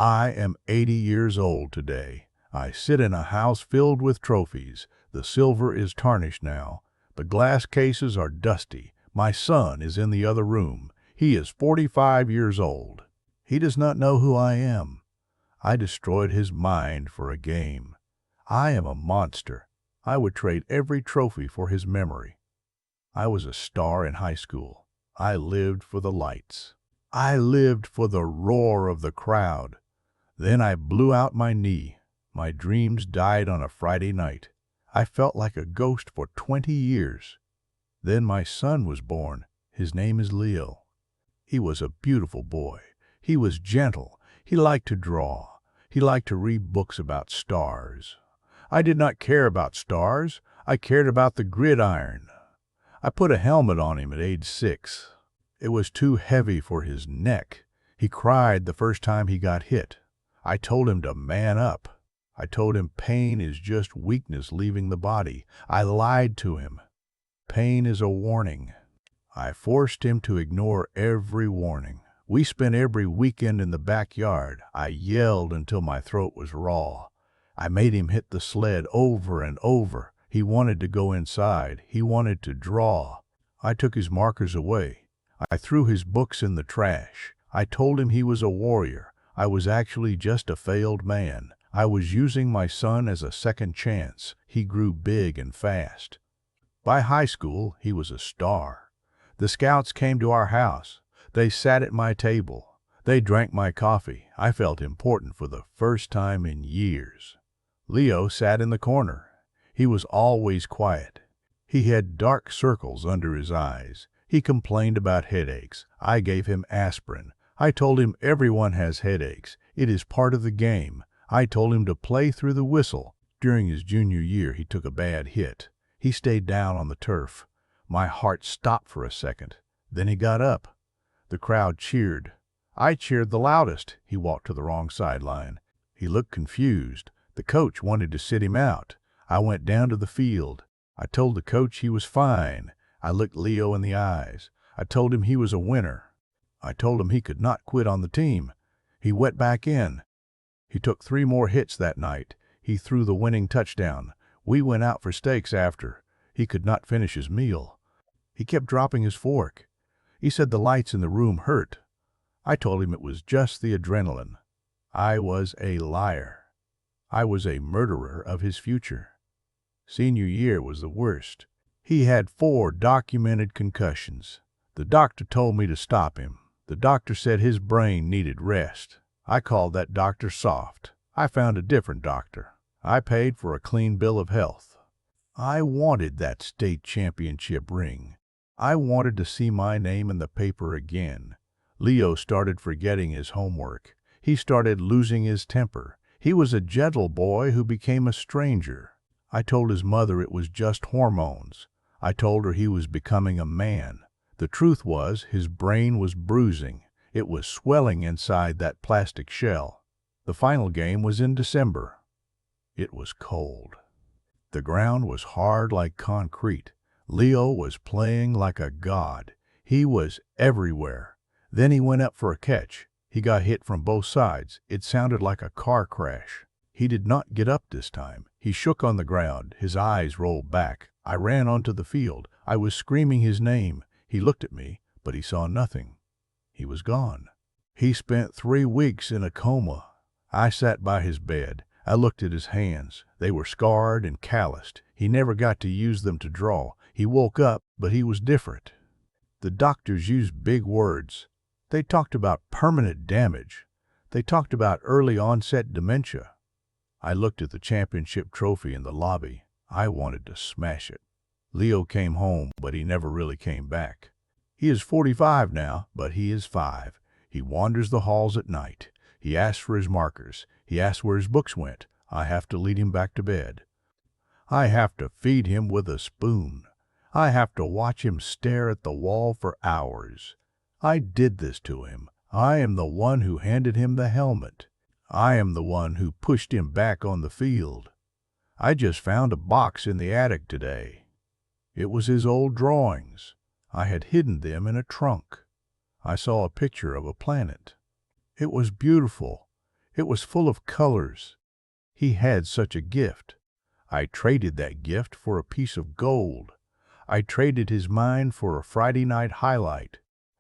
I am 80 years old today. I sit in a house filled with trophies. The silver is tarnished now. The glass cases are dusty. My son is in the other room. He is 45 years old. He does not know who I am. I destroyed his mind for a game. I am a monster. I would trade every trophy for his memory. I was a star in high school. I lived for the lights. I lived for the roar of the crowd. Then I blew out my knee. My dreams died on a Friday night. I felt like a ghost for 20 years. Then my son was born. His name is Leo. He was a beautiful boy. He was gentle. He liked to draw. He liked to read books about stars. I did not care about stars. I cared about the gridiron. I put a helmet on him at age 6. It was too heavy for his neck. He cried the first time he got hit. I told him to man up. I told him pain is just weakness leaving the body. I lied to him. Pain is a warning. I forced him to ignore every warning. We spent every weekend in the backyard. I yelled until my throat was raw. I made him hit the sled over and over. He wanted to go inside. He wanted to draw. I took his markers away. I threw his books in the trash. I told him he was a warrior. I was actually just a failed man. I was using my son as a second chance. He grew big and fast. By high school, he was a star. The scouts came to our house. They sat at my table. They drank my coffee. I felt important for the first time in years. Leo sat in the corner. He was always quiet. He had dark circles under his eyes. He complained about headaches. I gave him aspirin. I told him everyone has headaches. It is part of the game. I told him to play through the whistle. During his junior year, he took a bad hit. He stayed down on the turf. My heart stopped for a second. Then he got up. The crowd cheered. I cheered the loudest. He walked to the wrong sideline. He looked confused. The coach wanted to sit him out. I went down to the field. I told the coach he was fine. I looked Leo in the eyes. I told him he was a winner. I told him he could not quit on the team. He went back in. He took 3 more hits that night. He threw the winning touchdown. We went out for steaks after. He could not finish his meal. He kept dropping his fork. He said the lights in the room hurt. I told him it was just the adrenaline. I was a liar. I was a murderer of his future. Senior year was the worst. He had 4 documented concussions. The doctor told me to stop him. The doctor said his brain needed rest. I called that doctor soft. I found a different doctor. I paid for a clean bill of health. I wanted that state championship ring. I wanted to see my name in the paper again. Leo started forgetting his homework. He started losing his temper. He was a gentle boy who became a stranger. I told his mother it was just hormones. I told her he was becoming a man. The truth was, his brain was bruising. It was swelling inside that plastic shell. The final game was in December. It was cold. The ground was hard like concrete. Leo was playing like a god. He was everywhere. Then he went up for a catch. He got hit from both sides. It sounded like a car crash. He did not get up this time. He shook on the ground. His eyes rolled back. I ran onto the field. I was screaming his name. He looked at me, but he saw nothing. He was gone. He spent 3 weeks in a coma. I sat by his bed. I looked at his hands. They were scarred and calloused. He never got to use them to draw. He woke up, but he was different. The doctors used big words. They talked about permanent damage. They talked about early-onset dementia. I looked at the championship trophy in the lobby. I wanted to smash it. Leo came home, but he never really came back. He is 45 now, but he is 5. He wanders the halls at night. He asks for his markers. He asks where his books went. I have to lead him back to bed. I have to feed him with a spoon. I have to watch him stare at the wall for hours. I did this to him. I am the one who handed him the helmet. I am the one who pushed him back on the field. I just found a box in the attic today. It was his old drawings. I had hidden them in a trunk. I saw a picture of a planet. It was beautiful. It was full of colors. He had such a gift. I traded that gift for a piece of gold. I traded his mind for a Friday night highlight.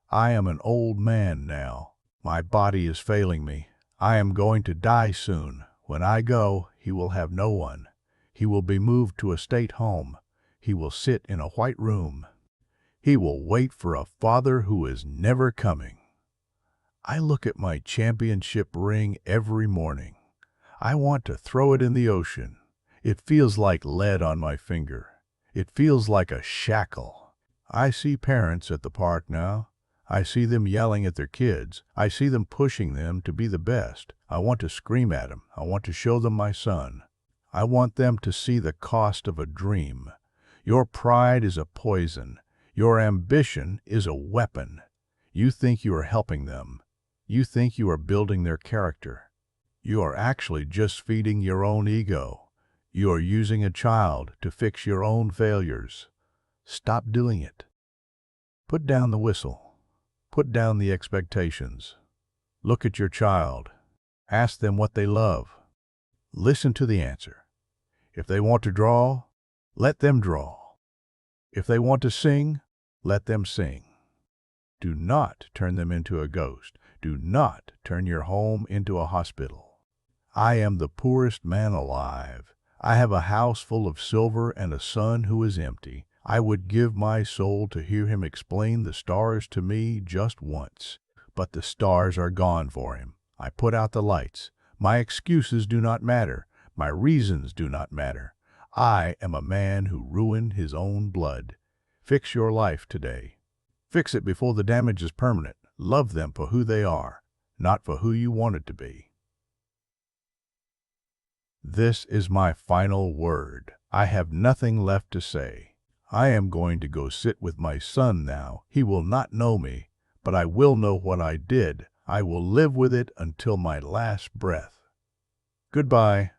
I am an old man now. My body is failing me. I am going to die soon. When I go, he will have no one. He will be moved to a state home. He will sit in a white room. He will wait for a father who is never coming. I look at my championship ring every morning. I want to throw it in the ocean. It feels like lead on my finger. It feels like a shackle. I see parents at the park now. I see them yelling at their kids. I see them pushing them to be the best. I want to scream at them. I want to show them my son. I want them to see the cost of a dream. Your pride is a poison. Your ambition is a weapon. You think you are helping them. You think you are building their character. You are actually just feeding your own ego. You are using a child to fix your own failures. Stop doing it. Put down the whistle. Put down the expectations. Look at your child. Ask them what they love. Listen to the answer. If they want to draw, let them draw. If they want to sing, let them sing. Do not turn them into a ghost. Do not turn your home into a hospital. I am the poorest man alive. I have a house full of silver and a son who is empty. I would give my soul to hear him explain the stars to me just once. But the stars are gone for him. I put out the lights. My excuses do not matter. My reasons do not matter. I am a man who ruined his own blood. Fix your life today. Fix it before the damage is permanent. Love them for who they are, not for who you want it to be. This is my final word. I have nothing left to say. I am going to go sit with my son now. He will not know me, but I will know what I did. I will live with it until my last breath. Goodbye.